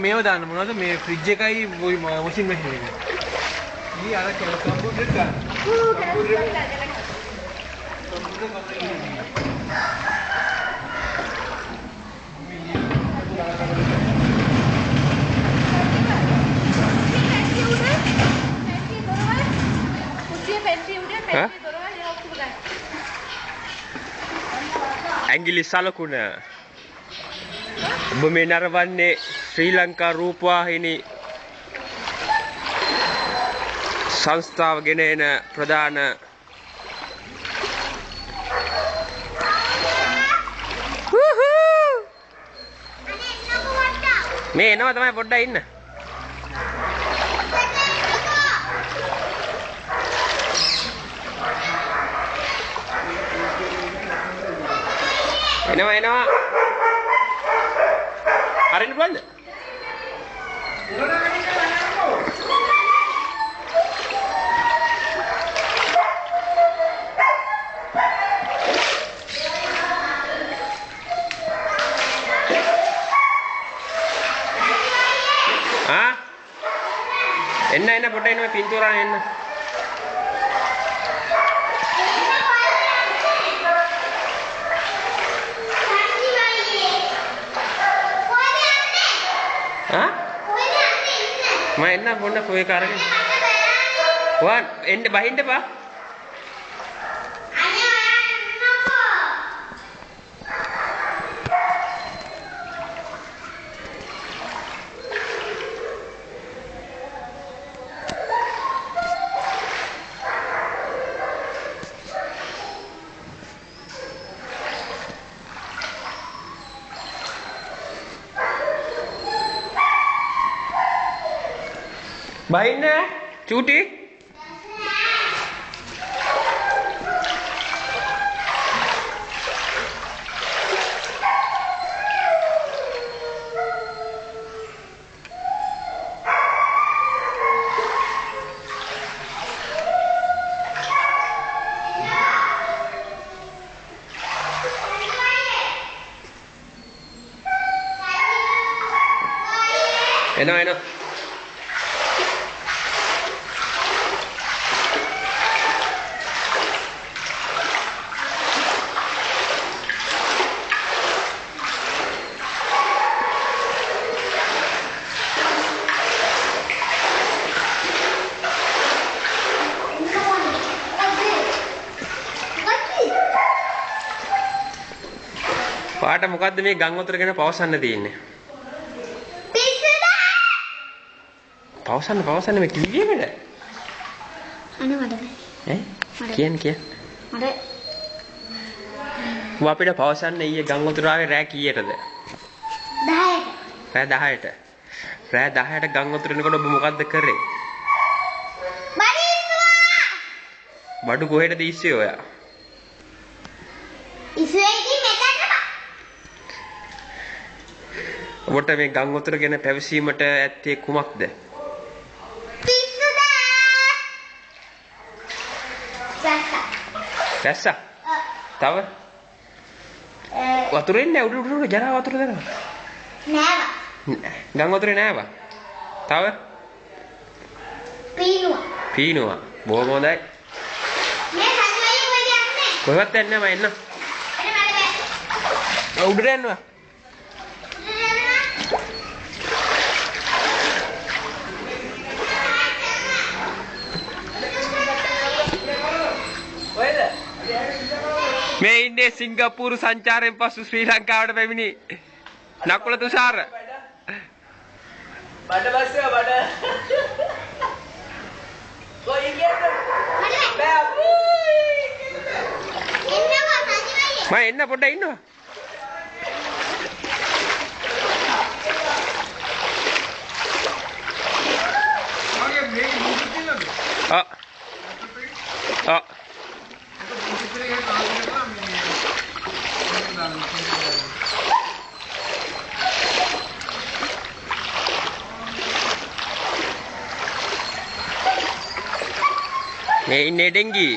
මේව දාන්න මොනවද මේ ෆ්‍රිජ් එකයි වොෂින් මැෂින් එකයි. ඊ අර කම්පියුටර් එක ගන්න. ඇඟිලි සලකුණ ඔබ මේ නරවන්නේ ශ්‍රී ලංකා රූපවාහිනී සංස්ථාව ගෙන එන ප්‍රධාන මේ එනවා තමයි පොඩ්ඩක් ඉන්න. එනවා අරින්න බලන්න. එන්න පොඩ්ඩක් එන්න පින්තූරානේ එන්න. මම එන්න පොන්න කොයි කාරගෙන වා එන්න බහින්න බා බහින්න චූටි එනවා පාට මොකද්ද මේ ගම් වතුර ගැන පවසන්න තියෙන්නේ? පිස්සුද? පවසන්න මේ කිව්වේ නේද? අනේ මඩ. කියන්න. මඩ. අපිට පවසන්න ඊයේ ගම් වතුර ආවේ රෑ කීයටද? 10ට. රෑ 10ට. රෑ 10ට ගම් වතුර එනකොට ඔබ මොකද්ද කරේ? බඩු කොහෙටද ඉස්සේ ඔයා? ඔබට මේ ගම් වතුර ගැන පැවසීමට ඇත්තේ කුමක්ද? පිස්සුද? දැස්සා. තව? වතුරෙන් නෑ උඩ ජරා වතුර දෙනවා. නෑවා. ගම් වතුරේ නෑවා. තව? පීනුවා. බොහොම හොඳයි. මේ සතුයි කොහෙද යන්නේ? කොහෙවත් යන්නේ නෑ මම එන්න. උඩට යනවා. මේ ඉන්නේ සිංගප්පූරු සංචාරයෙන් පසු ශ්‍රී ලංකාවට පැමිණි නකුල තුෂාර. බඩ බස්සව බඩ. කොයි කියද? බෑ අපු. එන්නවා සජිවයි. මම එන්න පොඩ්ඩක් ඉන්නවා. මගේ මේ මුකුත් නේද? මේ ඉන්නේ ඩෙන්ගි